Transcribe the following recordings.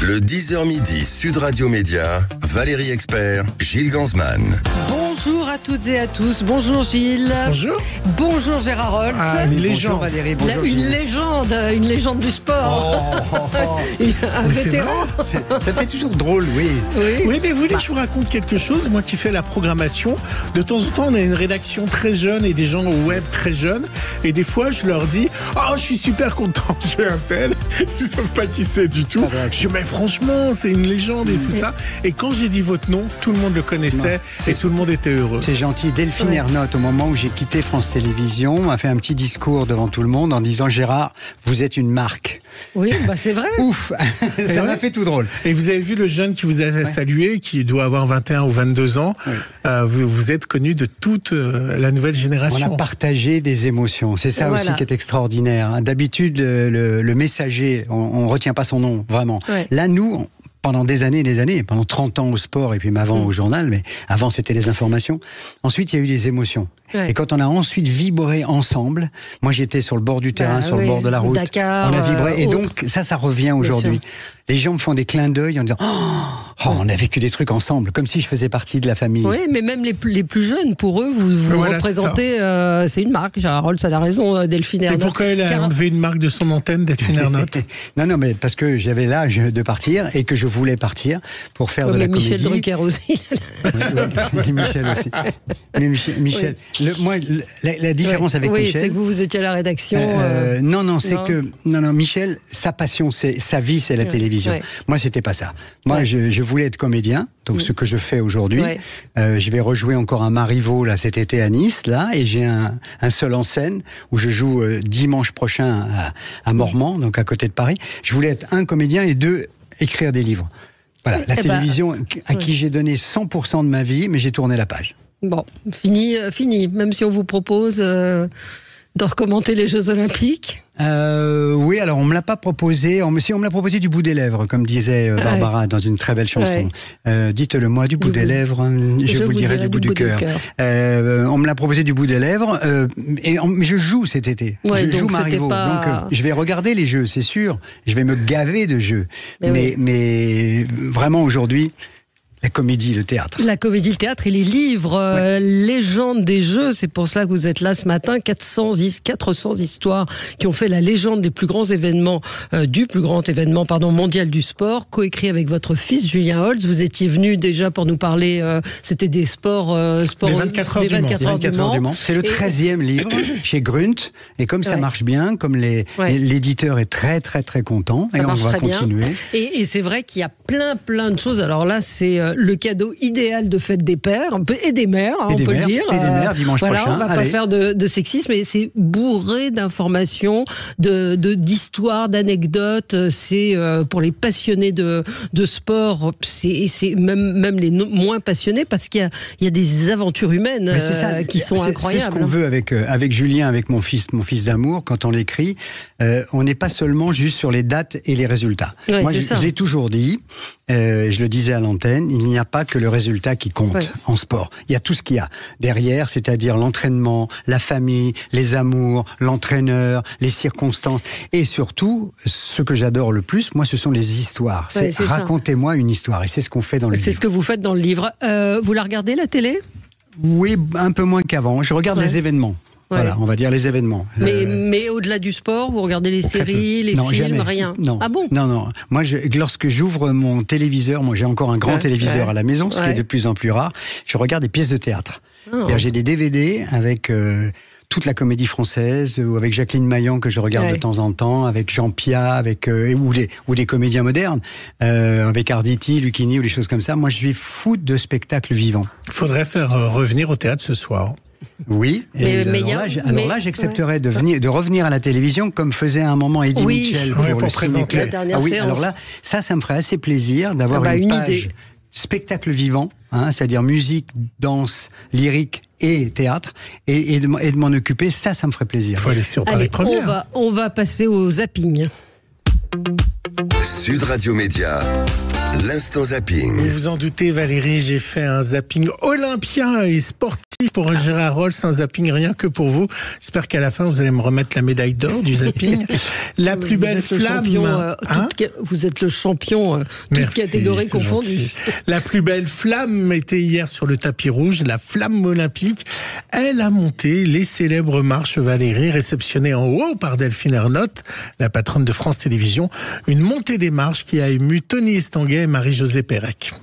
Le 10h midi Sud Radio Média, Valérie Expert, Gilles Gansman. Bonjour à toutes et à tous. Bonjour Gilles. Bonjour. Bonjour Gérard Rolls. Une légende. Bonjour Valérie, bonjour Une légende du sport. Un vétéran. Ça fait toujours drôle, oui. Oui, mais vous voulez que je vous raconte quelque chose? Moi qui fais la programmation, de temps en temps on a une rédaction très jeune et des gens au web très jeunes, et des fois je leur dis « Oh, je suis super content, j'ai un tel », ils ne savent pas qui c'est du tout. Je dis « Mais franchement, c'est une légende et tout ça ». Et quand j'ai dit votre nom, tout le monde le connaissait et tout le monde était heureux. C'est gentil. Delphine Ernotte, au moment où j'ai quitté France Télévisions, m'a fait un petit discours devant tout le monde en disant « Gérard, vous êtes une marque ». Oui, c'est vrai. Ouf. Ça m'a fait tout drôle. Et vous avez vu le jeune qui vous a salué, qui doit avoir 21 ou 22 ans. Vous êtes connu de toute la nouvelle génération. On a partagé des émotions. C'est ça aussi qui est extraordinaire. D'habitude, le messager, on ne retient pas son nom, vraiment. Ouais. Là, nous, pendant des années, pendant 30 ans au sport et puis avant au journal, mais avant c'était les informations. Ensuite, il y a eu des émotions. Ouais. Et quand on a ensuite vibré ensemble, moi j'étais sur le bord du terrain, sur le bord de la route, Dakar, on a vibré. Et donc ça revient aujourd'hui. Les gens me font des clins d'œil en disant on a vécu des trucs ensemble, comme si je faisais partie de la famille. Oui, mais même les plus jeunes, pour eux, vous représentez, c'est une marque. Gérard Rolls a la raison, Delphine Ernotte. Et pourquoi elle a enlevé une marque de son antenne, Delphine Ernotte? Non, mais parce que j'avais l'âge de partir et que je voulais partir pour faire de la comédie. Michel Drucker aussi. Michel aussi. Mais Michel, la différence avec Michel... Oui, c'est que vous étiez à la rédaction. Non, Michel, sa passion, sa vie, c'est la télévision. Ouais. Moi, c'était pas ça. Moi, je voulais être comédien, donc ce que je fais aujourd'hui. Ouais. Je vais rejouer encore un Marivaux là cet été à Nice, là, et j'ai un seul en scène où je joue dimanche prochain à Mormant, donc à côté de Paris. Je voulais être un comédien et deux, écrire des livres. Voilà, la télévision à qui j'ai donné 100% de ma vie, mais j'ai tourné la page. Bon, fini. Même si on vous propose de recommenter les Jeux Olympiques. Oui, alors on me l'a pas proposé. On me l'a proposé du bout des lèvres, comme disait Barbara dans une très belle chanson. Dites-le moi du bout des lèvres, je vous le dirai du bout du cœur. On me l'a proposé du bout des lèvres, mais je joue cet été. Je joue Marivaux, donc je vais regarder les jeux, c'est sûr. Je vais me gaver de jeux, mais vraiment aujourd'hui. La comédie, le théâtre. La comédie, le théâtre et les livres, légende des jeux, c'est pour ça que vous êtes là ce matin, 400 histoires qui ont fait la légende des plus grands événements, du plus grand événement mondial du sport, coécrit avec votre fils Julien Holtz. Vous étiez venu déjà pour nous parler, c'était des sports des 24 heures du Mans. C'est le 13e livre chez Grunt, et comme ça marche bien, comme l'éditeur est très très très content, ça et on va continuer. Et c'est vrai qu'il y a plein de choses. Alors là, c'est le cadeau idéal de fête des pères et des mères, on peut le dire. Et des mères dimanche prochain. On va pas faire de sexisme, mais c'est bourré d'informations, d'histoires, d'anecdotes. C'est pour les passionnés de sport, c'est même les moins passionnés, parce qu'il y a des aventures humaines qui sont incroyables. C'est ce qu'on veut avec Julien, avec mon fils d'amour, quand on l'écrit. On n'est pas seulement juste sur les dates et les résultats. Moi, je l'ai toujours dit, je le disais à l'antenne, il n'y a pas que le résultat qui compte en sport. Il y a tout ce qu'il y a derrière, c'est-à-dire l'entraînement, la famille, les amours, l'entraîneur, les circonstances. Et surtout, ce que j'adore le plus, moi, ce sont les histoires. C'est racontez-moi une histoire. Et c'est ce qu'on fait dans le livre. C'est ce que vous faites dans le livre. Vous la regardez, la télé ? Oui, un peu moins qu'avant. Je regarde les événements. Voilà, on va dire les événements. Mais au-delà du sport, vous regardez les séries, les films, rien? Non. Ah bon? Non. Moi, lorsque j'ouvre mon téléviseur, moi j'ai encore un grand téléviseur à la maison, ce qui est de plus en plus rare, je regarde des pièces de théâtre. J'ai des DVD avec toute la comédie française, ou avec Jacqueline Maillan que je regarde de temps en temps, avec Jean Piat, ou des comédiens modernes, avec Arditi, Lucchini ou des choses comme ça. Moi, je suis fou de spectacles vivants. Il faudrait faire revenir au théâtre ce soir. Oui, alors là, j'accepterais de revenir à la télévision comme faisait à un moment Eddie Mitchell pour présenter la dernière séance. Alors là, ça me ferait assez plaisir d'avoir une page idée. Spectacle vivant, c'est-à-dire musique, danse, lyrique et théâtre, et de m'en occuper, ça me ferait plaisir. Il faut aller sur Paris Première. On va passer au zapping. Sud Radio Média, l'instant zapping. Vous vous en doutez, Valérie, j'ai fait un zapping olympien et sportif pour Gérard Rolls, un zapping rien que pour vous. J'espère qu'à la fin, vous allez me remettre la médaille d'or du zapping. La plus belle flamme. Vous êtes le champion, toute catégorie confondue. La plus belle flamme était hier sur le tapis rouge, la flamme olympique. Elle a monté les célèbres marches Valérie, réceptionnées en haut par Delphine Ernotte, la patronne de France Télévisions. Une montée des marches qui a ému Tony Estanguet et Marie-Josée Pérec.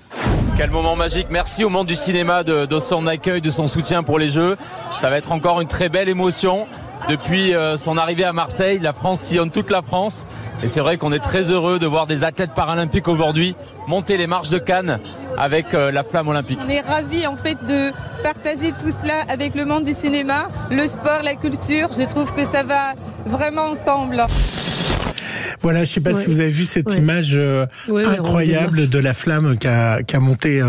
Quel moment magique. Merci au monde du cinéma de son accueil, de son soutien pour les Jeux. Ça va être encore une très belle émotion. Depuis son arrivée à Marseille, la France sillonne toute la France. Et c'est vrai qu'on est très heureux de voir des athlètes paralympiques aujourd'hui monter les marches de Cannes avec la flamme olympique. On est ravis en fait de partager tout cela avec le monde du cinéma, le sport, la culture. Je trouve que ça va vraiment ensemble. Voilà, je ne sais pas si vous avez vu cette image incroyable de la flamme qui a monté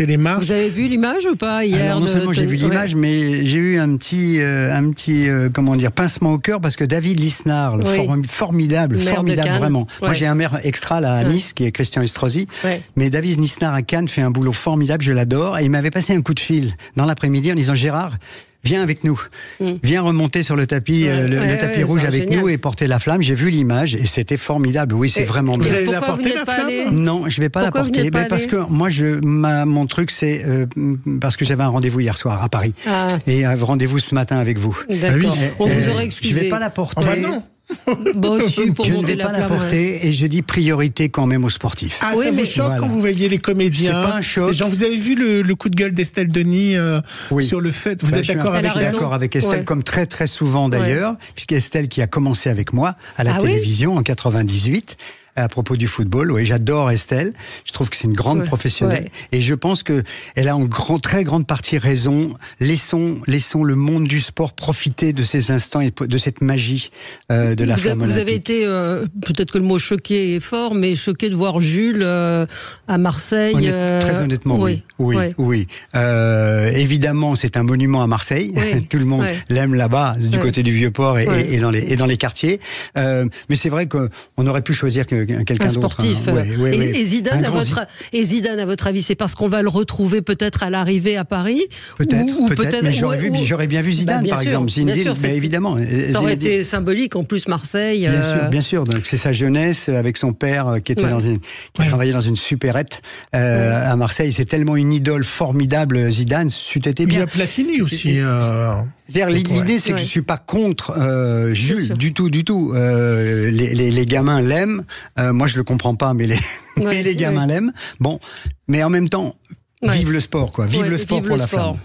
les marches. Vous avez vu l'image ou pas hier? Alors, non seulement j'ai vu l'image, mais j'ai eu un petit pincement au cœur parce que David Lisnard, formidable vraiment. Moi j'ai un maire extra là à Nice qui est Christian Estrosi, mais David Lisnard à Cannes fait un boulot formidable, je l'adore, et il m'avait passé un coup de fil dans l'après-midi en disant Gérard, viens avec nous, viens remonter sur le tapis, le tapis rouge avec nous et porter la flamme. J'ai vu l'image et c'était formidable. Oui, c'est vraiment bien. Vous allez la porter la flamme? Non, je vais pas la porter, mais parce que moi, mon truc, c'est parce que j'avais un rendez-vous hier soir à Paris et un rendez-vous ce matin avec vous. D'accord. On vous aurait excusé. Je vais pas la porter. Non. Je ne vais pas la porter et je dis priorité quand même aux sportifs. Ça vous choque quand vous voyez les comédiens? C'est pas un choc. Vous avez vu le coup de gueule d'Estelle Denis sur le fait. Vous êtes d'accord avec elle? Je suis d'accord avec Estelle, comme très très souvent d'ailleurs, puisqu'Estelle qui a commencé avec moi à la télévision en 98. À propos du football, j'adore Estelle. Je trouve que c'est une grande professionnelle. Et je pense que elle a en très grande partie raison. Laissons le monde du sport profiter de ces instants et de cette magie de la flamme olympique. Vous avez été, peut-être que le mot choqué est fort, mais choqué de voir Jules à Marseille. Très honnêtement, oui. Évidemment, c'est un monument à Marseille. Tout le monde l'aime là-bas, du côté du Vieux-Port et dans les quartiers. Mais c'est vrai qu'on aurait pu choisir quelqu'un d'autre. Sportif. Et Zidane, à votre avis, c'est parce qu'on va le retrouver peut-être à l'arrivée à Paris? Peut-être, mais j'aurais bien vu Zidane, par exemple. Évidemment. Ça aurait été symbolique, en plus, Marseille. Bien sûr. Donc, c'est sa jeunesse avec son père qui travaillait dans une supérette à Marseille. C'est tellement une idole formidable, Zidane. C'eût été bien. Il y a Platini aussi. L'idée, c'est que je ne suis pas contre Jules, du tout. Les gamins l'aiment. Moi, je le comprends pas, mais les gamins l'aiment. Bon, mais en même temps, vive le sport, quoi. Vive le sport pour la flamme.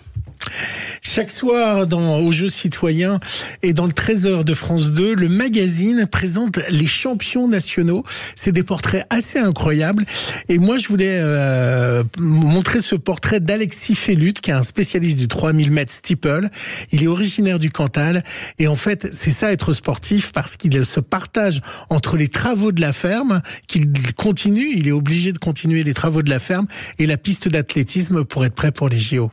Chaque soir, aux Jeux citoyens et dans le Trésor de France 2, le magazine présente les champions nationaux. C'est des portraits assez incroyables. Et moi, je voulais montrer ce portrait d'Alexis Fellut, qui est un spécialiste du 3000 mètres steeple. Il est originaire du Cantal. Et en fait, c'est ça être sportif, parce qu'il se partage entre les travaux de la ferme, qu'il continue, il est obligé de continuer les travaux de la ferme, et la piste d'athlétisme pour être prêt pour les JO.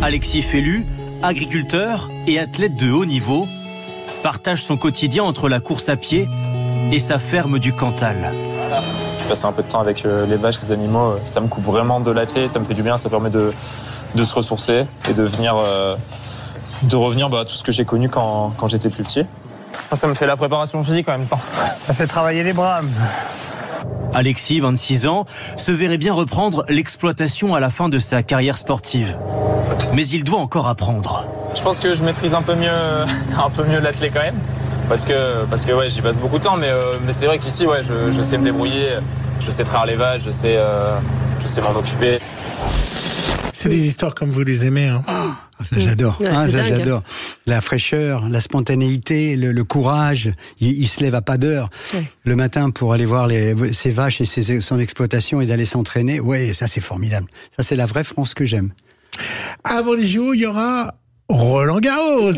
Alexis Fellut, agriculteur et athlète de haut niveau, partage son quotidien entre la course à pied et sa ferme du Cantal. Passer un peu de temps avec les vaches, les animaux, ça me coupe vraiment de l'athlète, ça me fait du bien, ça permet de se ressourcer et de revenir à tout ce que j'ai connu quand j'étais plus petit. Ça me fait la préparation physique en même temps. Ça fait travailler les bras. Alexis, 26 ans, se verrait bien reprendre l'exploitation à la fin de sa carrière sportive. Mais il doit encore apprendre. Je pense que je maîtrise un peu mieux l'athlète quand même. Parce que j'y passe beaucoup de temps, mais c'est vrai qu'ici, je sais me débrouiller, je sais traire les vaches, je sais m'en occuper. C'est des histoires comme vous les aimez. Hein. Ça j'adore. J'adore. La fraîcheur, la spontanéité, le courage. Il se lève à pas d'heure le matin pour aller voir ses vaches et son exploitation et d'aller s'entraîner. Ouais, ça c'est formidable. Ça c'est la vraie France que j'aime. Avant les JO, il y aura Roland Garros.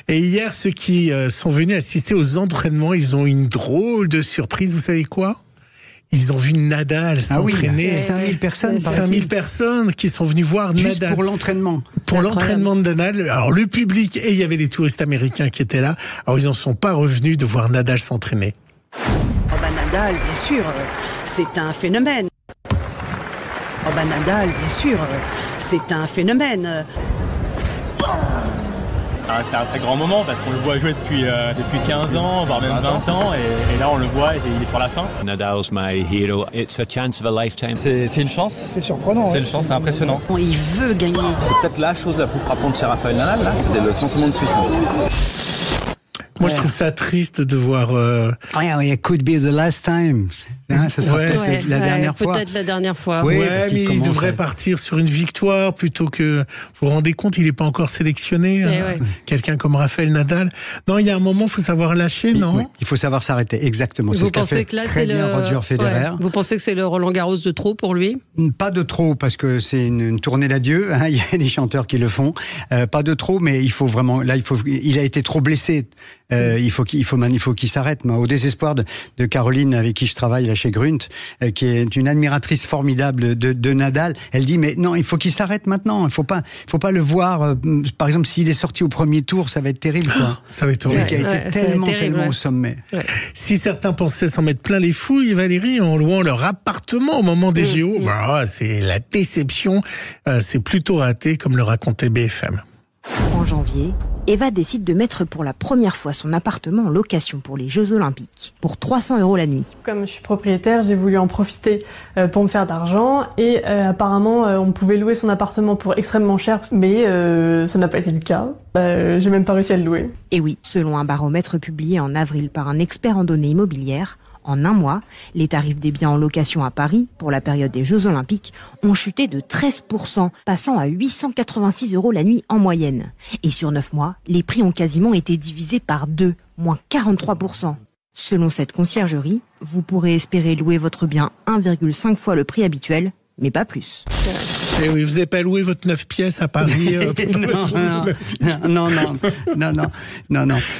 Et hier, ceux qui sont venus assister aux entraînements, ils ont une drôle de surprise. Vous savez quoi ? Ils ont vu Nadal s'entraîner. 5000 personnes. 5000 personnes qui sont venues voir Juste Nadal. Pour l'entraînement. Pour l'entraînement de Nadal. Alors, le public, et il y avait des touristes américains qui étaient là. Alors, ils n'en sont pas revenus de voir Nadal s'entraîner. Nadal, bien sûr, c'est un phénomène. Oh bah Nadal, bien sûr, c'est un phénomène. C'est un très grand moment parce qu'on le voit jouer depuis 15 ans, voire même 20 ans, et là on le voit et il est sur la fin. Nadal's my hero. It's a chance of a lifetime. C'est une chance. C'est surprenant. C'est une chance, c'est impressionnant. Il veut gagner. C'est peut-être la chose la plus frappante chez Rafael Nadal, là, c'était le sentiment de puissance. Moi, je trouve ça triste de voir. It could be the last time. Ça sera peut-être la dernière fois. Peut-être la dernière fois. Oui, mais il devrait partir sur une victoire plutôt que. Vous vous rendez compte, il n'est pas encore sélectionné. Quelqu'un comme Rafael Nadal. Non, il y a un moment, il faut savoir lâcher, non? Oui, il faut savoir s'arrêter. Exactement. Vous pensez que là, c'est bien Roger Federer. Vous pensez que c'est le Roland-Garros de trop pour lui? Pas de trop, parce que c'est une tournée d'adieu. Il y a des chanteurs qui le font. Pas de trop, mais il faut vraiment. Là, il a été trop blessé. Il faut qu'il s'arrête. Au désespoir de Caroline, avec qui je travaille là chez Grunt, qui est une admiratrice formidable de Nadal, elle dit mais non, il faut qu'il s'arrête maintenant. Il faut pas le voir. Par exemple, s'il est sorti au premier tour, ça va être terrible, quoi. Ça va être horrible. Il a été tellement au sommet. Ouais. Si certains pensaient s'en mettre plein les fouilles, Valérie, en louant leur appartement au moment des JO, c'est la déception. C'est plutôt raté, comme le racontait BFM. En janvier, Eva décide de mettre pour la première fois son appartement en location pour les Jeux Olympiques, pour 300 € la nuit. Comme je suis propriétaire, j'ai voulu en profiter pour me faire d'argent et apparemment on pouvait louer son appartement pour extrêmement cher, mais ça n'a pas été le cas. J'ai même pas réussi à le louer. Et oui, selon un baromètre publié en avril par un expert en données immobilières, en un mois, les tarifs des biens en location à Paris, pour la période des Jeux Olympiques, ont chuté de 13%, passant à 886 € la nuit en moyenne. Et sur 9 mois, les prix ont quasiment été divisés par 2, moins 43%. Selon cette conciergerie, vous pourrez espérer louer votre bien 1,5 fois le prix habituel, mais pas plus. Et oui, vous n'avez pas loué votre 9 pièces à Paris non.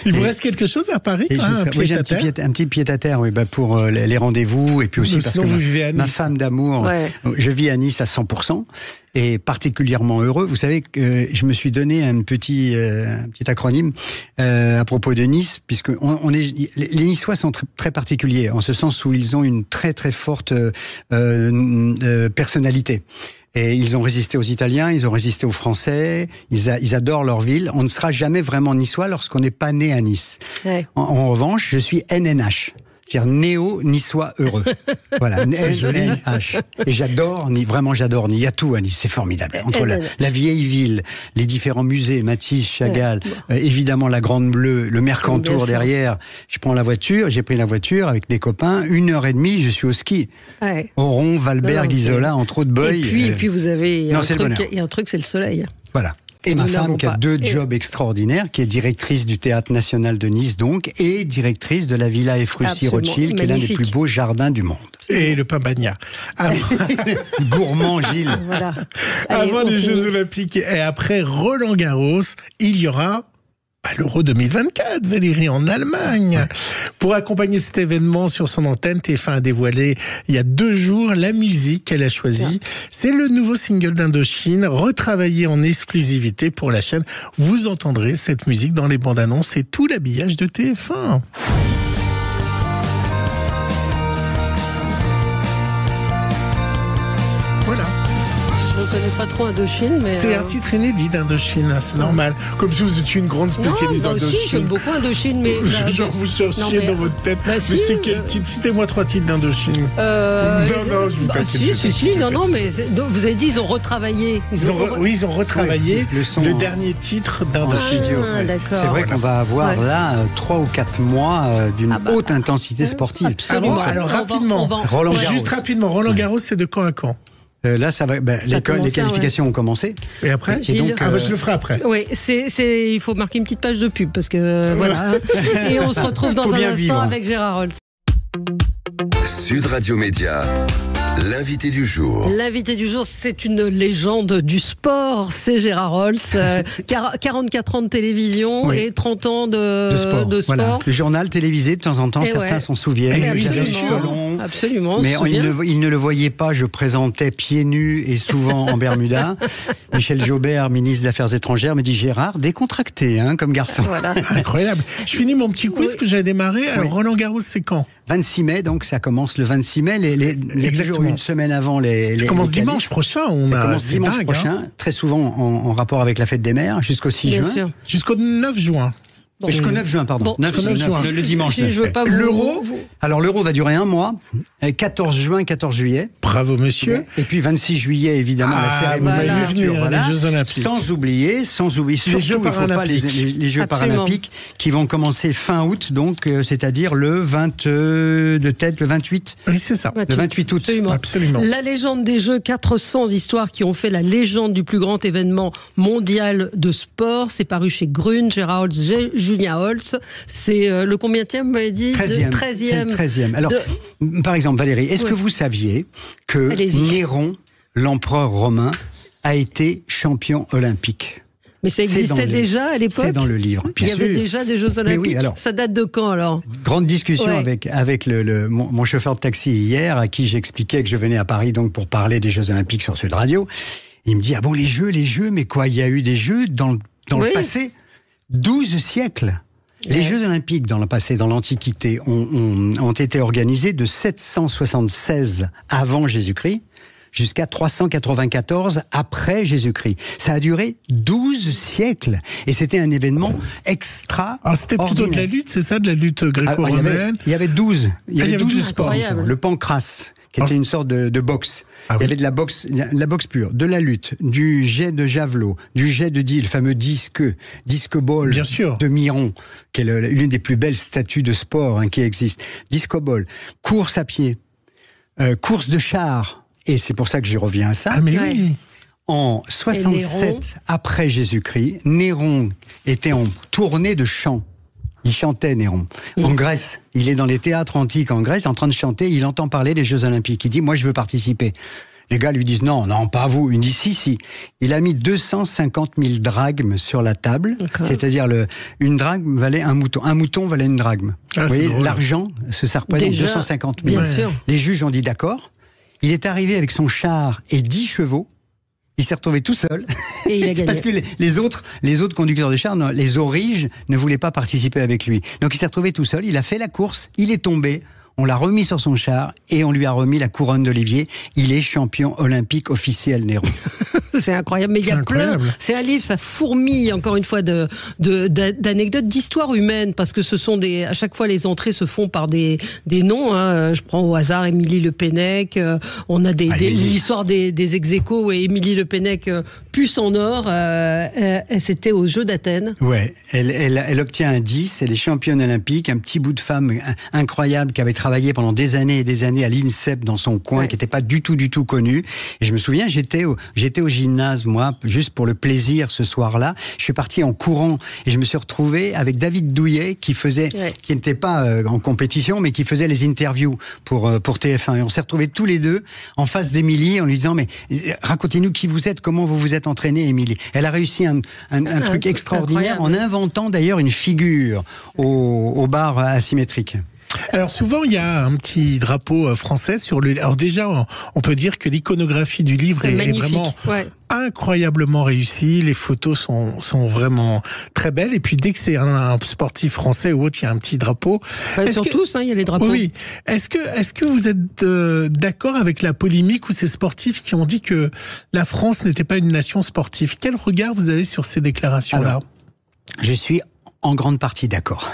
Il vous reste quelque chose à Paris, un petit pied-à-terre, oui, pour les rendez-vous, et puis aussi parce que ma femme d'amour, je vis à Nice à 100%, et particulièrement heureux. Vous savez que je me suis donné un petit acronyme à propos de Nice, puisque les Niçois sont très particuliers, en ce sens où ils ont une très très forte personnalité. Et ils ont résisté aux Italiens, ils ont résisté aux Français, ils adorent leur ville. On ne sera jamais vraiment niçois lorsqu'on n'est pas né à Nice. Ouais. En revanche, je suis NNH. C'est-à-dire néo-niçois heureux. Voilà, NNH. Et j'adore Nice, il y a tout à Nice, c'est formidable. Entre la vieille ville, les différents musées, Matisse, Chagall, évidemment la Grande Bleue, le Mercantour derrière. J'ai pris la voiture avec des copains, 1h30, je suis au ski. Oron, Valberg, Isola, entre autres boys. Et puis vous avez, il y a un truc, c'est le soleil. Voilà. Et ma femme qui a deux jobs extraordinaires, qui est directrice du Théâtre National de Nice, donc, et directrice de la Villa Efrussi Rothschild, qui est l'un des plus beaux jardins du monde. Et le pain bagna. Gourmand, Gilles. Voilà. Avant les Jeux Olympiques et après Roland Garros, il y aura l'Euro 2024, Valérie, en Allemagne. Pour accompagner cet événement sur son antenne, TF1 a dévoilé il y a 2 jours la musique qu'elle a choisie. C'est le nouveau single d'Indochine, retravaillé en exclusivité pour la chaîne. Vous entendrez cette musique dans les bandes annonces et tout l'habillage de TF1. Voilà. Je ne connais pas trop Indochine, mais... C'est un titre inédit d'Indochine, c'est normal. Comme si vous étiez une grande spécialiste d'Indochine. Aussi, j'aime beaucoup Indochine, mais... Genre, vous cherchiez dans votre tête. Mais c'est quel titre? Citez-moi 3 titres d'Indochine. Non, je vous t'inquiète. Non, mais vous avez dit ils ont retravaillé. Oui, ils ont retravaillé le dernier titre d'Indochine. C'est vrai qu'on va avoir là 3 ou 4 mois d'une haute intensité sportive. Absolument. Alors rapidement, juste rapidement, Roland Garros, c'est de quand à quand? Là, ça va. Les qualifications ont commencé. Et après, je le ferai après. Oui, il faut marquer une petite page de pub parce que voilà. Et on se retrouve dans un instant avec Gérard Rolls. Sud Radio Média. L'invité du jour. L'invité du jour, c'est une légende du sport, c'est Gérard Rolls. 44 ans de télévision et 30 ans de sport. Voilà. Le journal télévisé, de temps en temps, certains s'en souviennent. Bien sûr. Absolument. Mais il ne le voyait pas, je présentais pieds nus et souvent en Bermuda. Michel Jaubert, ministre des Affaires étrangères, me dit Gérard, décontracté comme garçon. Voilà. Incroyable. Je finis mon petit quiz que j'ai démarré. Alors Roland Garros, c'est quand ? 26 mai, donc ça commence le 26 mai. Les jours, une semaine avant ça commence dimanche prochain. Ça commence dimanche prochain, très souvent en rapport avec la fête des mères, jusqu'au 6 juin. Sûr. Jusqu'au 9 juin. Jusqu'au 9 juin, pardon. 9 juin. Le dimanche. Je veux pas l'Euro. Alors l'Euro va durer un mois, 14 juin, 14 juillet. Bravo monsieur. Et puis 26 juillet, évidemment, la cérémonie les Jeux Olympiques. Sans oublier, surtout, il ne faut pas les Jeux Paralympiques qui vont commencer fin août, donc c'est-à-dire le 28. Oui, c'est ça. Le 28 août. Absolument. La légende des Jeux, 400 histoires qui ont fait la légende du plus grand événement mondial de sport. C'est paru chez Grune, Gérard Holtz, Julien Holtz. C'est le combienième, vous m'avez dit 13e. 13e. Alors, par exemple, Valérie, est-ce que vous saviez que Néron, l'empereur romain, a été champion olympique ? Mais ça existait déjà à l'époque ? C'est dans le livre. Il y avait déjà des Jeux Olympiques. Oui, alors, ça date de quand alors ? Grande discussion avec mon chauffeur de taxi hier, à qui j'expliquais que je venais à Paris donc pour parler des Jeux Olympiques sur Sud Radio. Il me dit ah bon les jeux, mais quoi ? Il y a eu des jeux dans le passé ? 12 siècles. Les Jeux Olympiques dans le passé, dans l'Antiquité, ont été organisés de 776 avant Jésus-Christ jusqu'à 394 après Jésus-Christ. Ça a duré 12 siècles. Et c'était un événement extraordinaire. C'était plutôt de la lutte, c'est ça, de la lutte gréco-romaine ? Il y avait 12. Il y avait 12 sports. Incroyable. Le pancrace, qui était une sorte de boxe. Il y avait de la boxe pure, de la lutte, du jet de javelot, du jet de le fameux disque ball de Miron, qui est l'une des plus belles statues de sport qui existe. Disco ball, course à pied, course de char, et c'est pour ça que j'y reviens à ça. Ah mais oui. En 67 après Jésus-Christ, Néron était en tournée de chant. Il chantait, Néron. En Grèce, il est dans les théâtres antiques en Grèce, en train de chanter, il entend parler des Jeux Olympiques. Il dit, moi je veux participer. Les gars lui disent, non, pas vous. Il dit, si. Il a mis 250 000 drachmes sur la table, c'est-à-dire une drachme valait un mouton. Un mouton valait une drachme. Vous voyez, l'argent, ça représente 250 000. Bien sûr. Les juges ont dit, d'accord. Il est arrivé avec son char et 10 chevaux. Il s'est retrouvé tout seul. Et il a gagné. Parce que les autres conducteurs de chars, les auriges, ne voulaient pas participer avec lui. Donc il s'est retrouvé tout seul, il a fait la course, il est tombé, on l'a remis sur son char et on lui a remis la couronne d'Olivier. Il est champion olympique officiel, Néron. C'est incroyable, mais il y a plein. C'est un livre, ça fourmille encore une fois d'anecdotes, d'histoires humaines, parce que ce sont à chaque fois les entrées se font par des noms. Je prends au hasard Émilie Le Pennec. On a l'histoire des ex-aequo et Émilie Le Pennec, puce en or. C'était aux Jeux d'Athènes. Ouais, elle obtient un 10. Elle est championne olympique. Un petit bout de femme incroyable qui avait travaillé pendant des années et des années à l'INSEP dans son coin, qui n'était pas du tout connu. Et je me souviens, j'étais au gymnase, moi, juste pour le plaisir ce soir-là. Je suis parti en courant et je me suis retrouvé avec David Douillet qui n'était pas en compétition, mais qui faisait les interviews pour TF1. Et on s'est retrouvés tous les deux en face d'Émilie en lui disant, mais racontez-nous qui vous êtes, comment vous vous êtes entraînée, Émilie. Elle a réussi un truc extraordinaire en inventant d'ailleurs une figure au bar asymétrique. Alors souvent il y a un petit drapeau français sur le. Alors déjà on peut dire que l'iconographie du livre est vraiment incroyablement réussie. Les photos sont vraiment très belles. Et puis dès que c'est un sportif français ou autre, il y a un petit drapeau. Sur tous, il y a les drapeaux. Oui. Est-ce que vous êtes d'accord avec la polémique ou ces sportifs qui ont dit que la France n'était pas une nation sportive? Quel regard vous avez sur ces déclarations-là? Alors, je suis en grande partie d'accord.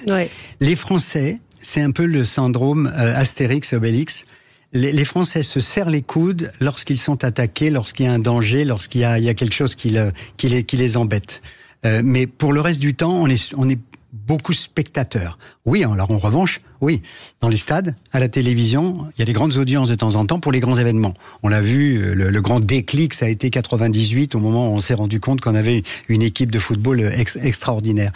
Ouais. Les Français, c'est un peu le syndrome Astérix et Obélix. Les Français se serrent les coudes lorsqu'ils sont attaqués, lorsqu'il y a un danger, lorsqu'il y a quelque chose qui les embête. Mais pour le reste du temps, on est beaucoup spectateurs. Oui, alors en revanche, oui, dans les stades, à la télévision, il y a des grandes audiences de temps en temps pour les grands événements. On l'a vu, le grand déclic, ça a été 98, au moment où on s'est rendu compte qu'on avait une équipe de football extraordinaire.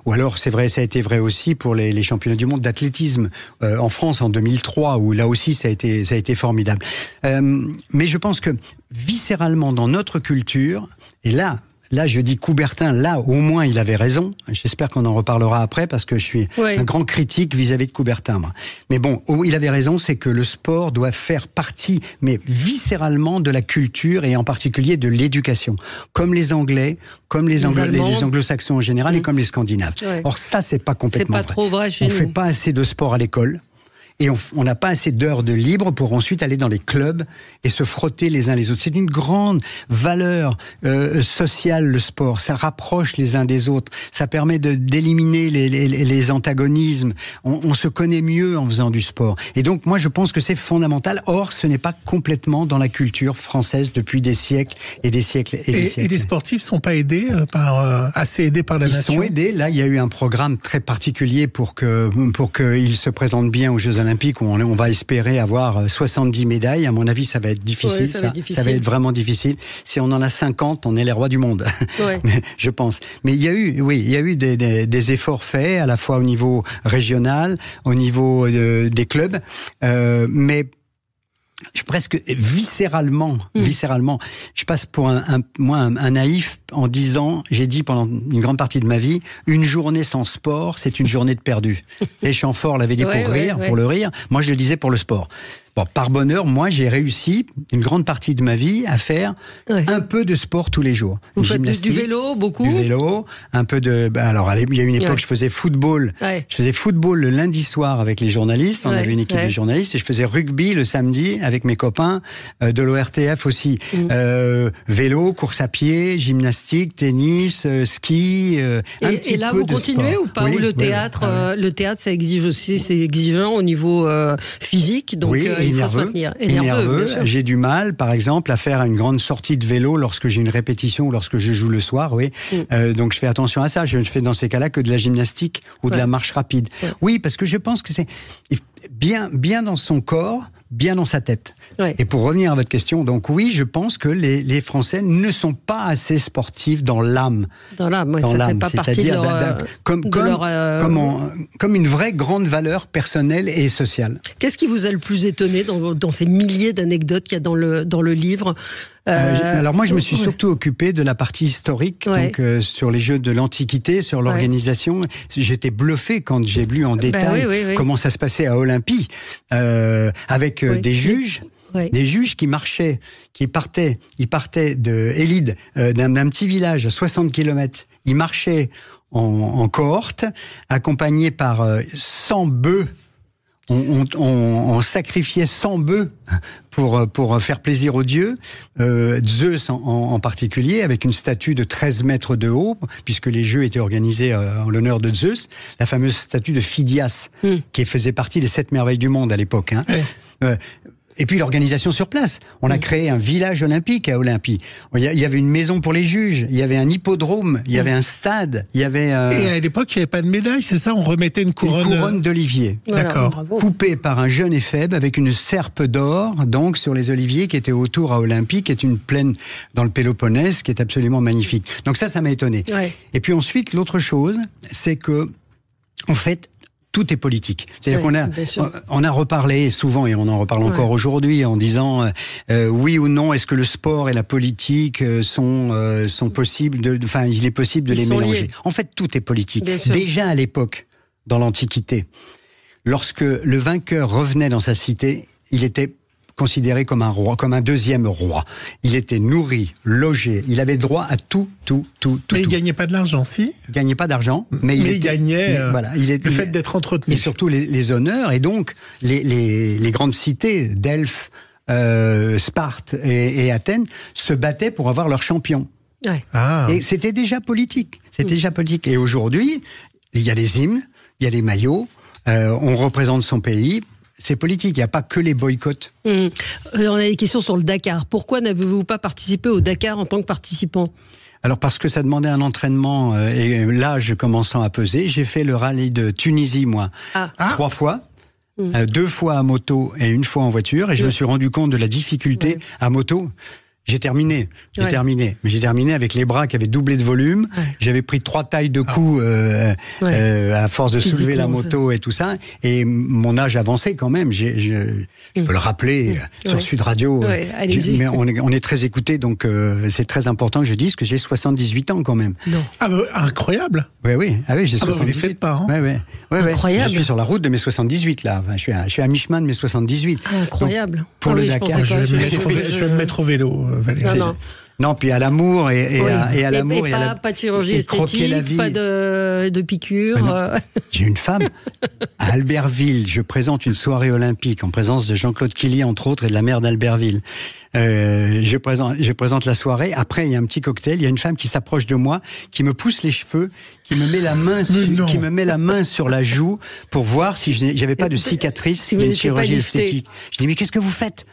Ou alors, c'est vrai, ça a été vrai aussi pour les championnats du monde d'athlétisme en France en 2003, où là aussi ça a été formidable. Mais je pense que viscéralement, dans notre culture, et là Là, je dis Coubertin, là, au moins, il avait raison. J'espère qu'on en reparlera après, parce que je suis un grand critique vis-à-vis de Coubertin, moi. Mais bon, il avait raison, c'est que le sport doit faire partie, mais viscéralement, de la culture, et en particulier de l'éducation. Comme les Anglais, comme les anglo-saxons en général, et comme les Scandinaves. Or, ça, c'est pas complètement vrai. C'est pas trop vrai chez nous. On fait pas assez de sport à l'école. Et on n'a pas assez d'heures de libre pour ensuite aller dans les clubs et se frotter les uns les autres. C'est une grande valeur sociale, le sport. Ça rapproche les uns des autres. Ça permet d'éliminer les antagonismes. On se connaît mieux en faisant du sport. Et donc, moi, je pense que c'est fondamental. Or, ce n'est pas complètement dans la culture française depuis des siècles et des siècles et des siècles. Et les sportifs ne sont pas aidés assez aidés par la nation? Ils sont aidés. Là, il y a eu un programme très particulier pour qu'ils se présentent bien aux Jeux Olympiques, où on va espérer avoir 70 médailles. À mon avis, ça va être difficile. Ouais, ça va être vraiment difficile. Si on en a 50, on est les rois du monde. Ouais. Je pense. Mais il y a eu des efforts faits, à la fois au niveau régional, au niveau des clubs, mais presque viscéralement, je passe pour un naïf en disant, j'ai dit pendant une grande partie de ma vie, une journée sans sport, c'est une journée de perdu. Et Chamfort l'avait dit pour le rire. Moi, je le disais pour le sport. Bon, par bonheur, moi, j'ai réussi une grande partie de ma vie à faire un peu de sport tous les jours. Vous faites du vélo, beaucoup? Du vélo, un peu de... alors, il y a une époque, je faisais football. Je faisais football le lundi soir avec les journalistes. On avait une équipe de journalistes. Et je faisais rugby le samedi avec mes copains de l'ORTF aussi. Vélo, course à pied, gymnastique, tennis, ski, un petit peu de sport. Et là, vous continuez ou pas? Ou le théâtre, le théâtre, ça exige aussi, c'est exigeant au niveau physique. Donc, il faut se maintenir. Et nerveux. J'ai du mal, par exemple, à faire une grande sortie de vélo lorsque j'ai une répétition ou lorsque je joue le soir. Donc je fais attention à ça. Je ne fais dans ces cas-là que de la gymnastique ou de la marche rapide. Oui, parce que je pense que c'est bien dans son corps, bien dans sa tête. Et pour revenir à votre question, donc oui, je pense que les Français ne sont pas assez sportifs dans l'âme. Dans l'âme, ça fait pas partie de leur... Comme une vraie grande valeur personnelle et sociale. Qu'est-ce qui vous a le plus étonné dans ces milliers d'anecdotes qu'il y a dans le livre? Alors moi, je me suis surtout occupé de la partie historique, donc sur les Jeux de l'Antiquité, sur l'organisation. J'étais bluffé quand j'ai lu en détail comment ça se passait à Olympie, avec des juges. Des juges qui marchaient, ils partaient de Élide, d'un petit village à 60 km. Ils marchaient en cohorte, accompagnés par 100 bœufs. On sacrifiait 100 bœufs pour faire plaisir aux dieux, Zeus en particulier, avec une statue de 13 mètres de haut, puisque les Jeux étaient organisés en l'honneur de Zeus, la fameuse statue de Phidias, qui faisait partie des 7 merveilles du monde à l'époque. Et puis l'organisation sur place. On a créé un village olympique à Olympie. Il y avait une maison pour les juges, il y avait un hippodrome, il y avait un stade, il y avait... Et à l'époque, il n'y avait pas de médaille, c'est ça? On remettait une couronne... Une couronne d'olivier. D'accord. Coupée par un jeune éphèbe avec une serpe d'or, donc sur les oliviers qui étaient autour à Olympie, qui est une plaine dans le Péloponnèse, qui est absolument magnifique. Donc ça m'a étonné. Et puis ensuite, l'autre chose, c'est que, en fait, tout est politique. C'est-à-dire qu'on a reparlé souvent, et on en reparle encore aujourd'hui, en disant oui ou non, est-ce que le sport et la politique sont possibles il est possible de les mélanger. Liés. En fait, tout est politique. Déjà à l'époque, dans l'Antiquité, lorsque le vainqueur revenait dans sa cité, il était considéré comme un roi, comme un deuxième roi. Il était nourri, logé, il avait droit à tout. Mais il gagnait pas de l'argent, si? Il gagnait pas d'argent, mais il gagnait le fait d'être entretenu. Et surtout les honneurs, et donc les grandes cités, Delphes, Sparte et Athènes, se battaient pour avoir leur champion. Et c'était déjà politique. Et aujourd'hui, il y a les hymnes, il y a les maillots, on représente son pays. C'est politique, il n'y a pas que les boycotts. On a des questions sur le Dakar. Pourquoi n'avez-vous pas participé au Dakar en tant que participant? Alors parce que ça demandait un entraînement et l'âge commençant à peser. J'ai fait le rallye de Tunisie, moi, 3 fois. 2 fois à moto et 1 fois en voiture. Et je me suis rendu compte de la difficulté à moto. J'ai terminé, mais j'ai terminé avec les bras qui avaient doublé de volume. Ouais. J'avais pris 3 tailles de coups à force de soulever la moto et tout ça. Et mon âge avancé quand même. Je peux le rappeler sur Sud Radio. Mais on est très écoutés, donc c'est très important que je dise que j'ai 78 ans quand même. Non. Ah bah, incroyable. Oui, j'ai 78. Vous les faites pas, hein. Incroyable. Je suis sur la route de mes 78 là. Enfin, je suis à mi-chemin de mes 78. Incroyable. Donc, pour le Dakar, je vais me mettre au vélo. Non, puis à l'amour et à l'amour. Pas de chirurgie esthétique, pas de piqûres. J'ai une femme. À Albertville, je présente une soirée olympique en présence de Jean-Claude Killy, entre autres, et de la maire d'Albertville. Je présente la soirée. Après, il y a un petit cocktail. Il y a une femme qui s'approche de moi, qui me pousse les cheveux, qui me met la main sur la joue pour voir si j'avais pas de cicatrice, une chirurgie esthétique. Je dis, mais qu'est-ce que vous faites ?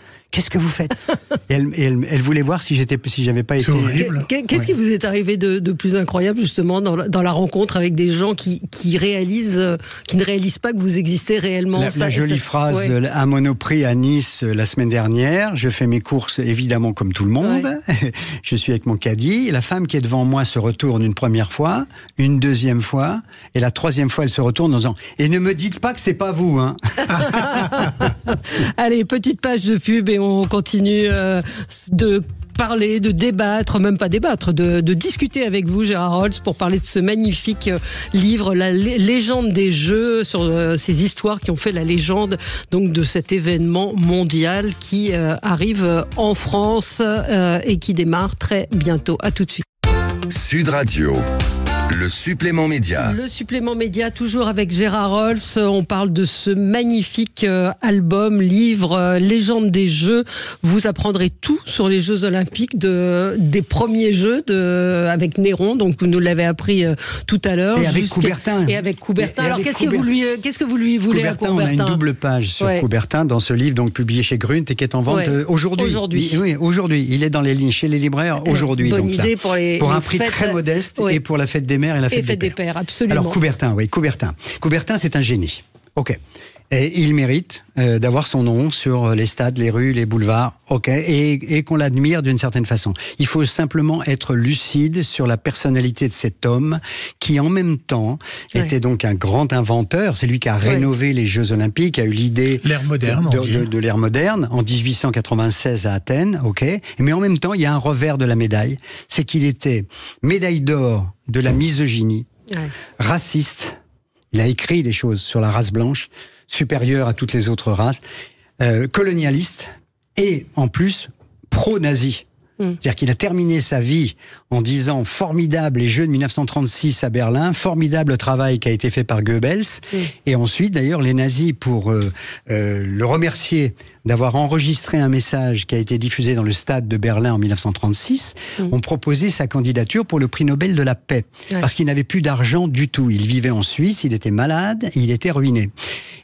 Et elle voulait voir si j'avais pas été. Qu'est-ce qui vous est arrivé de plus incroyable justement dans la rencontre avec des gens qui ne réalisent pas que vous existez réellement? La jolie phrase à Monoprix à Nice la semaine dernière. Je fais mes courses évidemment comme tout le monde. Ouais. Je suis avec mon caddie. La femme qui est devant moi se retourne une première fois, une deuxième fois, et la troisième fois elle se retourne en disant « Et ne me dites pas que c'est pas vous, hein !» Allez, petite page de pub et on continue de parler, de débattre, même pas débattre, de discuter avec vous, Gérard Holtz, pour parler de ce magnifique livre, La légende des Jeux, sur ces histoires qui ont fait la légende donc de cet événement mondial qui arrive en France et qui démarre très bientôt. À tout de suite. Sud Radio. Le supplément média. Le supplément média, toujours avec Gérard Holtz. On parle de ce magnifique album, livre, Légende des Jeux. Vous apprendrez tout sur les Jeux Olympiques, des premiers Jeux avec Néron. Donc vous nous l'avez appris tout à l'heure. Et avec Coubertin. Alors qu'est-ce que vous lui voulez à Coubertin? On a une double page sur Coubertin dans ce livre donc publié chez Grunt et qui est en vente aujourd'hui. Oui, aujourd'hui. Il est dans chez les libraires aujourd'hui. Bonne idée pour un prix très modeste et pour la fête des mères et la fête des pères. Absolument. Alors Coubertin, Coubertin, c'est un génie. Ok. Et il mérite d'avoir son nom sur les stades, les rues, les boulevards. Ok. Et qu'on l'admire d'une certaine façon. Il faut simplement être lucide sur la personnalité de cet homme qui, en même temps, était donc un grand inventeur. C'est lui qui a rénové les Jeux Olympiques, a eu l'idée de l'ère moderne en 1896 à Athènes. Ok. Mais en même temps, il y a un revers de la médaille. C'est qu'il était médaille d'or de la misogynie, raciste. Il a écrit des choses sur la race blanche, supérieure à toutes les autres races, colonialiste et en plus pro-nazi. C'est-à-dire qu'il a terminé sa vie en disant formidable les Jeux de 1936 à Berlin, formidable travail qui a été fait par Goebbels. Et ensuite, d'ailleurs, les nazis, pour le remercier d'avoir enregistré un message qui a été diffusé dans le stade de Berlin en 1936, ont proposé sa candidature pour le prix Nobel de la paix. Parce qu'il n'avait plus d'argent du tout. Il vivait en Suisse, il était malade, il était ruiné.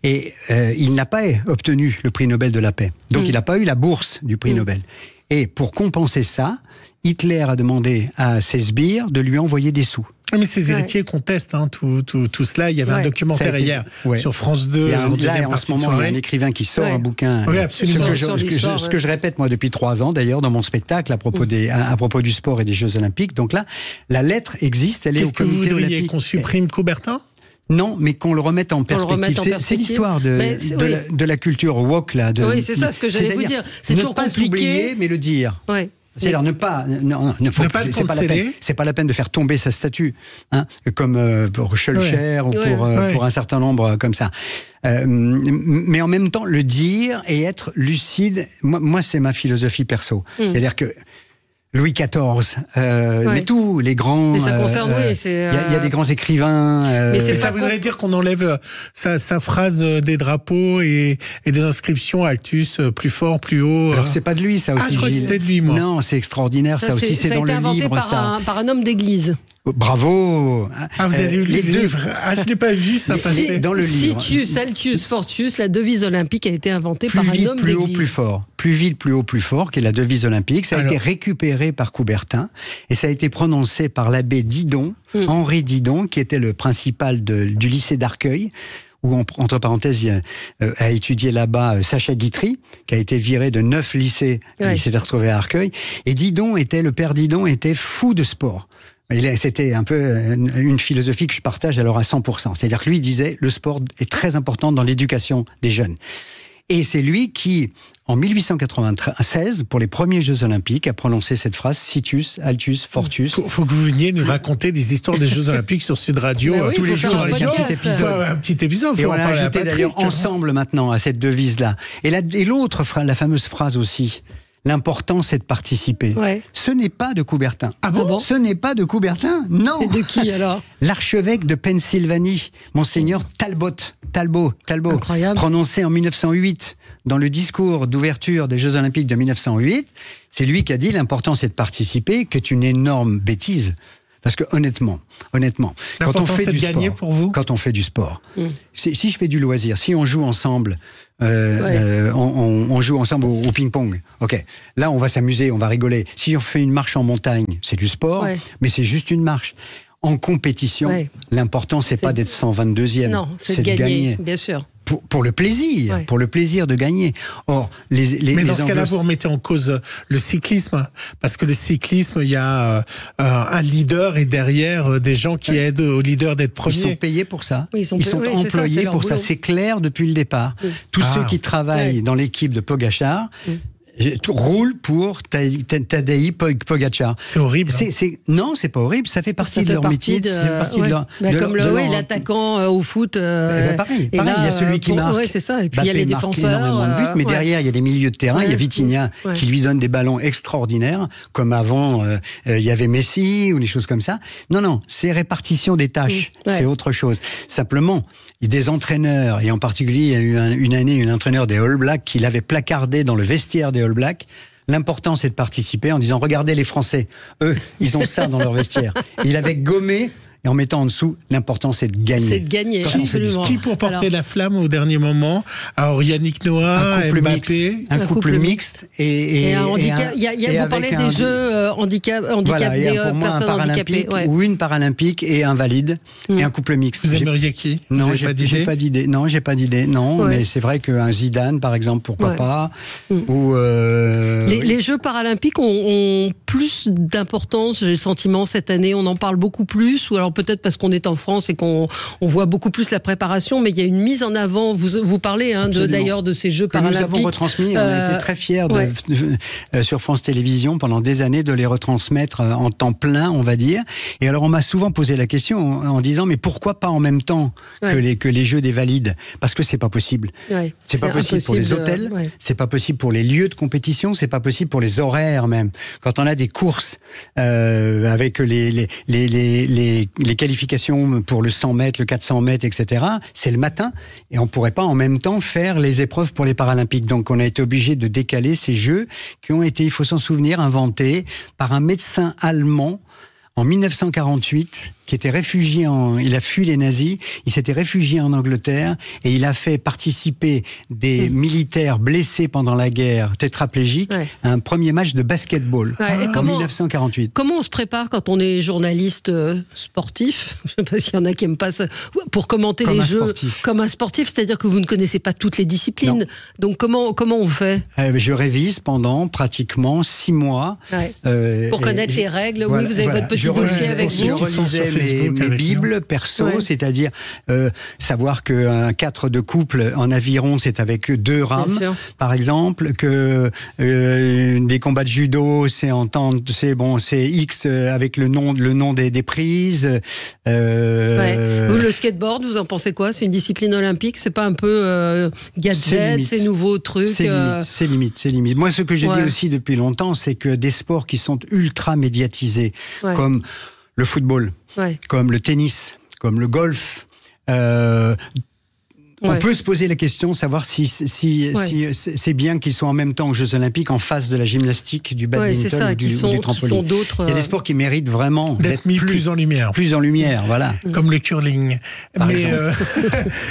Et il n'a pas obtenu le prix Nobel de la paix. Donc il n'a pas eu la bourse du prix Nobel. Et pour compenser ça, Hitler a demandé à ses sbires de lui envoyer des sous. Mais ses héritiers contestent tout cela. Il y avait un documentaire hier sur France 2 en deuxième partie de soirée. Il y a un écrivain qui sort un bouquin. Oui, absolument. Ce que je répète moi depuis 3 ans d'ailleurs dans mon spectacle à propos du sport et des Jeux Olympiques. Donc là, la lettre existe, elle est au comité olympique. Qu'est-ce que vous voudriez qu'on supprime Coubertin ? Non, mais qu'on le remette en perspective. C'est l'histoire de la culture woke là. Oui, c'est ça ce que j'allais vous dire. C'est toujours compliqué. Ne pas oublier, mais le dire. Oui. C'est-à-dire c'est pas la peine de faire tomber sa statue, hein, comme pour Schulcher ou pour un certain nombre comme ça. Mais en même temps, le dire et être lucide. Moi, c'est ma philosophie perso. C'est-à-dire que Louis XIV, mais tous les grands. Mais ça concerne, il y a des grands écrivains. Mais ça voudrait dire qu'on enlève sa phrase des drapeaux et des inscriptions Altus, plus fort, plus haut. Alors c'est pas de lui, ça aussi. Je crois que c'était de lui, moi. Non, c'est extraordinaire, ça aussi. C'est dans le livre, ça. Par un homme d'église. Bravo. Vous avez lu le livre. Je l'ai pas vu, ça passait. Dans le livre. Sitius, Altius, Fortius, la devise olympique a été inventée par un homme d'église. Plus haut, plus fort. Plus vite, plus haut, plus fort, qui est la devise olympique. Ça a été récupéré par Coubertin et ça a été prononcé par l'abbé Didon, Henri Didon, qui était le principal du lycée d'Arcueil, où, entre parenthèses, a étudié là-bas Sacha Guitry, qui a été viré de 9 lycées, il s'était retrouvé à Arcueil. Et le père Didon était fou de sport. C'était un peu une philosophie que je partage alors à 100%. C'est-à-dire que lui disait, le sport est très important dans l'éducation des jeunes. Et c'est lui qui, en 1896, pour les premiers Jeux Olympiques, a prononcé cette phrase, Situs, Altus, Fortus. Faut que vous veniez nous raconter des histoires des Jeux Olympiques sur Sud Radio tous les jours avec un petit épisode. Et on l'a ajouté d'ailleurs ensemble maintenant à cette devise-là. Et l'autre, la fameuse phrase aussi. L'important, c'est de participer. Ouais. Ce n'est pas de Coubertin. Ah bon ? Ce n'est pas de Coubertin, non. C'est de qui alors ? L'archevêque de Pennsylvanie, Monseigneur Talbot, prononcé en 1908 dans le discours d'ouverture des Jeux Olympiques de 1908. C'est lui qui a dit l'important, c'est de participer, qui est une énorme bêtise. Parce que honnêtement, quand on fait du sport, pour vous quand on fait du sport, si je fais du loisir, si on joue ensemble, on joue ensemble au ping-pong. Ok, là on va s'amuser, on va rigoler. Si on fait une marche en montagne, c'est du sport, mais c'est juste une marche. En compétition, l'important c'est pas d'être 122e, non, c'est de gagner, bien sûr. Pour le plaisir, pour le plaisir de gagner. Or, mais dans ce cas-là, vous remettez en cause le cyclisme, parce que le cyclisme, il y a un leader et derrière des gens qui aident au leader d'être premier. Ils sont payés pour ça. Ils sont employés pour ça. C'est clair depuis le départ. Tous ceux qui travaillent dans l'équipe de Pogačar roule pour Tadej Pogačar. C'est horrible. Non, c'est pas horrible. Ça fait partie de leur métier. Comme l'attaquant au foot. Pareil, il y a celui qui marque. C'est ça. Et puis il y a les défenseurs. Énormément de buts, mais derrière, il y a les milieux de terrain. Il y a Vitinha qui lui donne des ballons extraordinaires, comme avant, il y avait Messi ou des choses comme ça. Non, c'est répartition des tâches. C'est autre chose. Simplement, il y a des entraîneurs, et en particulier, il y a eu une année, un entraîneur des All Blacks qui l'avait placardé dans le vestiaire des All Blacks. L'important, c'est de participer en disant, regardez les Français, eux, ils ont ça dans leur vestiaire. Il avait gommé, et en mettant en dessous, l'important, c'est de gagner. C'est de gagner, absolument. Qui pour porter la flamme au dernier moment ? Alors, Yannick Noah, Mbappé. Un couple mixte. Et un handicap. Vous parlez des Jeux handicap des pour moi, personnes un paralympique ou une paralympique et invalide, et un couple mixte. Vous aimeriez qui ? Non, j'ai pas d'idée. Non, j'ai pas d'idée. Non, mais c'est vrai qu'un Zidane, par exemple, pourquoi pas. Ou les Jeux paralympiques ont plus d'importance, j'ai le sentiment, cette année. On en parle beaucoup plus, ou alors peut-être parce qu'on est en France et qu'on voit beaucoup plus la préparation, mais il y a une mise en avant. Vous parlez d'ailleurs de ces Jeux paralympiques. Nous avons retransmis, on a été très fiers sur France Télévisions pendant des années de les retransmettre en temps plein, on va dire. Et alors on m'a souvent posé la question en disant, mais pourquoi pas en même temps que les Jeux des valides ? Parce que c'est pas possible. C'est pas possible pour les hôtels, c'est pas possible pour les lieux de compétition, c'est pas possible pour les horaires même. Quand on a des courses avec les qualifications pour le 100 mètres, le 400 mètres, etc., c'est le matin, et on pourrait pas en même temps faire les épreuves pour les Paralympiques. Donc on a été obligé de décaler ces Jeux qui ont été, il faut s'en souvenir, inventés par un médecin allemand en 1948, qui était réfugié il a fui les nazis, il s'était réfugié en Angleterre et il a fait participer des militaires blessés pendant la guerre, tétraplégiques, à un premier match de basketball en 1948. Comment on se prépare quand on est journaliste sportif ? Je ne sais pas s'il y en a qui n'aiment pas ça. Pour commenter les Jeux comme un sportif, c'est-à-dire que vous ne connaissez pas toutes les disciplines. Non. Donc comment on fait ? Je révise pendant pratiquement 6 mois. Pour connaître les règles, vous avez votre petit dossier avec vous. Je relisais mes bibles perso, c'est-à-dire savoir qu'un 4 de couple en aviron, c'est avec 2 rames, par exemple, que des combats de judo, c'est X avec le nom des prises. Vous, le skateboard, vous en pensez quoi ? C'est une discipline olympique ? C'est pas un peu gadget, ces nouveaux trucs C'est limite. Moi, ce que je dis aussi depuis longtemps, c'est que des sports qui sont ultra médiatisés, comme le football, comme le tennis, comme le golf, On peut se poser la question, savoir si c'est bien qu'ils soient en même temps aux Jeux Olympiques en face de la gymnastique, du badminton ou du trampoline. Il y a des sports qui méritent vraiment d'être mis plus en lumière. Plus en lumière, voilà. Comme le curling. Mais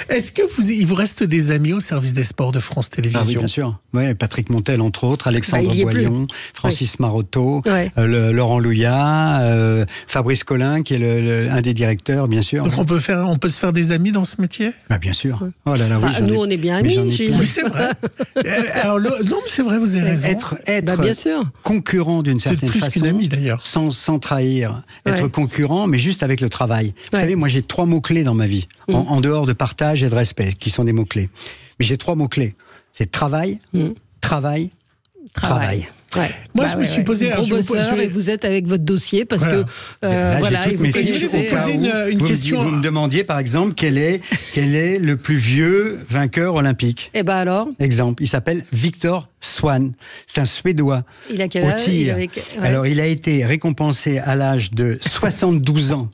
est-ce que il vous reste des amis au service des sports de France Télévisions? Oui, bien sûr. Ouais, Patrick Montel, entre autres, Alexandre Boillon, Francis Marotto, Laurent Louillat, Fabrice Collin, qui est un des directeurs, bien sûr. Donc on peut se faire des amis dans ce métier? Bien sûr. Oh là là, nous, on est bien amis. Oui, c'est vrai. Alors, non, mais c'est vrai, vous avez raison. Être bien sûr. concurrent d'une certaine façon, qu'une amie, d'ailleurs. Sans trahir. Être concurrent, mais juste avec le travail. Vous savez, moi, j'ai 3 mots-clés dans ma vie, en dehors de partage et de respect, qui sont des mots-clés. Mais j'ai 3 mots-clés. C'est travail, travail. Ouais. Moi, je me suis posé un gros bosseur et vous êtes avec votre dossier parce que et vous poser une question. Vous me demandiez par exemple quel est le plus vieux vainqueur olympique. Et alors. Exemple, il s'appelle Victor Swan. C'est un Suédois. Il a quel âge? Alors il a été récompensé à l'âge de 72 ans.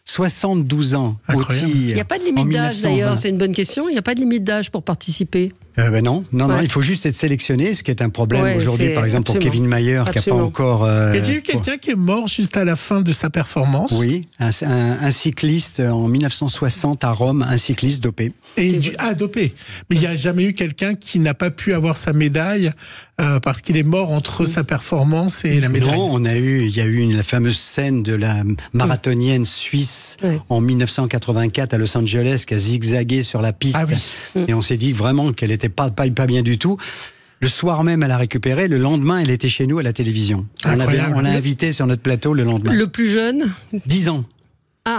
72 ans au tir. Il n'y a pas de limite d'âge d'ailleurs, c'est une bonne question. Il n'y a pas de limite d'âge pour participer. Non, il faut juste être sélectionné, ce qui est un problème aujourd'hui, par exemple, pour Kevin Mayer, qui n'a pas encore... Il y a eu quelqu'un qui est mort juste à la fin de sa performance. Oui, un cycliste en 1960 à Rome, un cycliste dopé. Dopé. Mais il n'y a jamais eu quelqu'un qui n'a pas pu avoir sa médaille parce qu'il est mort entre sa performance et la médaille. Non, il y a eu la fameuse scène de la marathonienne suisse en 1984 à Los Angeles qui a zigzagué sur la piste. Et on s'est dit vraiment qu'elle était pas bien du tout. Le soir même, elle a récupéré. Le lendemain, elle était chez nous à la télévision. On l'a invité sur notre plateau le lendemain. Le plus jeune? 10 ans.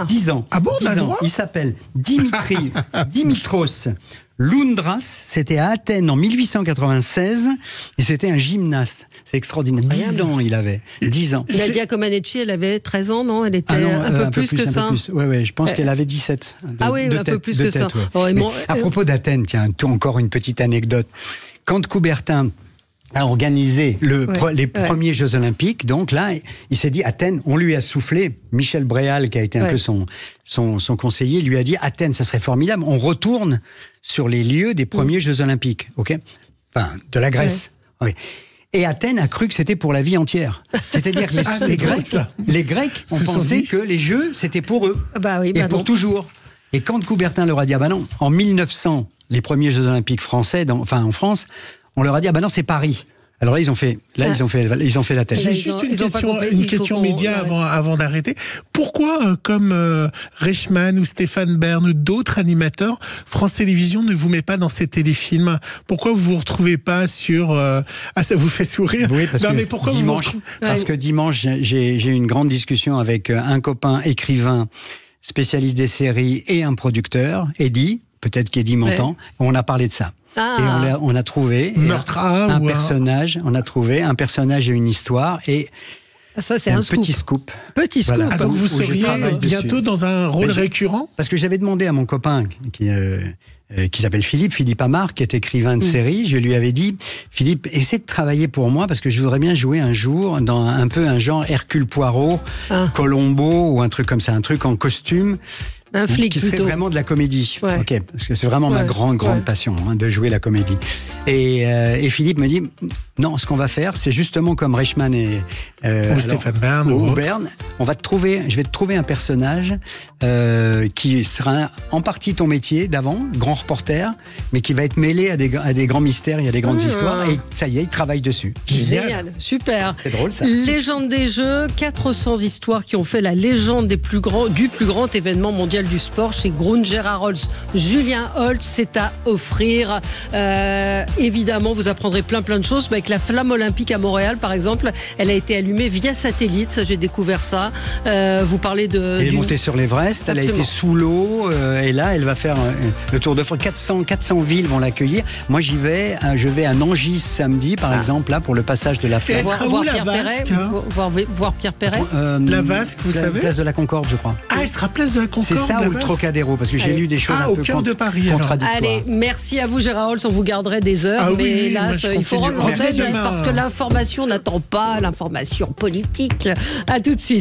10 ans. Ah bon, 10 ans. Il s'appelle Dimitros Loundras. C'était à Athènes en 1896. Et c'était un gymnaste. C'est extraordinaire. 10 ans, il avait. 10 ans. Nadia Comaneci, elle avait 13 ans, non? Elle était un peu plus que ça. Oui, je pense qu'elle avait 17. Un peu plus que ça. À propos d'Athènes, tiens, encore une petite anecdote. Quand Coubertin a organisé les premiers Jeux Olympiques, donc là, il s'est dit Athènes, on lui a soufflé. Michel Bréal, qui a été un peu son conseiller, lui a dit Athènes, ça serait formidable. On retourne sur les lieux des premiers Jeux Olympiques, de la Grèce. Et Athènes a cru que c'était pour la vie entière. C'est-à-dire que les Grecs ont pensé que les Jeux, c'était pour eux. Pour toujours. Et quand Coubertin leur a dit, non, en 1900, les premiers Jeux Olympiques français, en France, on leur a dit, non, c'est Paris. Alors là, ils ont fait la tête. J'ai juste une question média avant d'arrêter. Pourquoi, comme Reichmann ou Stéphane Bern ou d'autres animateurs, France Télévisions ne vous met pas dans ces téléfilms? Pourquoi vous vous retrouvez pas sur... ça vous fait sourire? Oui, parce que dimanche, j'ai eu une grande discussion avec un copain écrivain, spécialiste des séries et un producteur, Eddy, peut-être qu'Eddy m'entend, on a parlé de ça. Et on a trouvé un personnage, et une histoire, et ça, c'est un petit scoop. Petit scoop. Voilà. Donc vous seriez bientôt dans un rôle récurrent? Parce que j'avais demandé à mon copain qui s'appelle Philippe Amar, qui est écrivain de série, je lui avais dit, Philippe, essaie de travailler pour moi, parce que je voudrais bien jouer un jour dans un peu un genre Hercule Poirot, Colombo, ou un truc comme ça, un truc en costume. Un flic qui serait vraiment de la comédie, parce que c'est vraiment ma grande passion, de jouer la comédie. Et Philippe me dit, non, ce qu'on va faire, c'est justement comme Reichmann ou Stéphane Bern ou Bern, je vais te trouver un personnage qui sera en partie ton métier d'avant, grand reporter, mais qui va être mêlé à des grands mystères et à des grandes histoires, et ça y est, il travaille dessus. Génial, super. C'est drôle ça. Légende des Jeux, 400 histoires qui ont fait la légende du plus grand événement mondial du sport chez Grünger Holtz. Julien Holtz, c'est à offrir. Évidemment, vous apprendrez plein de choses. Avec la flamme olympique à Montréal, par exemple, elle a été allumée via satellite. Ça, j'ai découvert ça. Vous parlez de... Elle est montée sur l'Everest, elle a été sous l'eau, et là, elle va faire le tour de France. 400 villes vont l'accueillir. Moi, je vais à Nangis samedi, par exemple, là, pour le passage de la flamme. Voir Pierre Perret. Voir Pierre Perret. La Vasque, vous savez. Place de la Concorde, je crois. Elle sera place de la Concorde. C'est ça ou le Trocadéro, parce que j'ai lu des choses un peu contradictoires. Allez, merci à vous Gérard Holtz, on vous garderait des heures, mais hélas, il faut rendre l'antenne parce que l'information n'attend pas l'information politique. À tout de suite.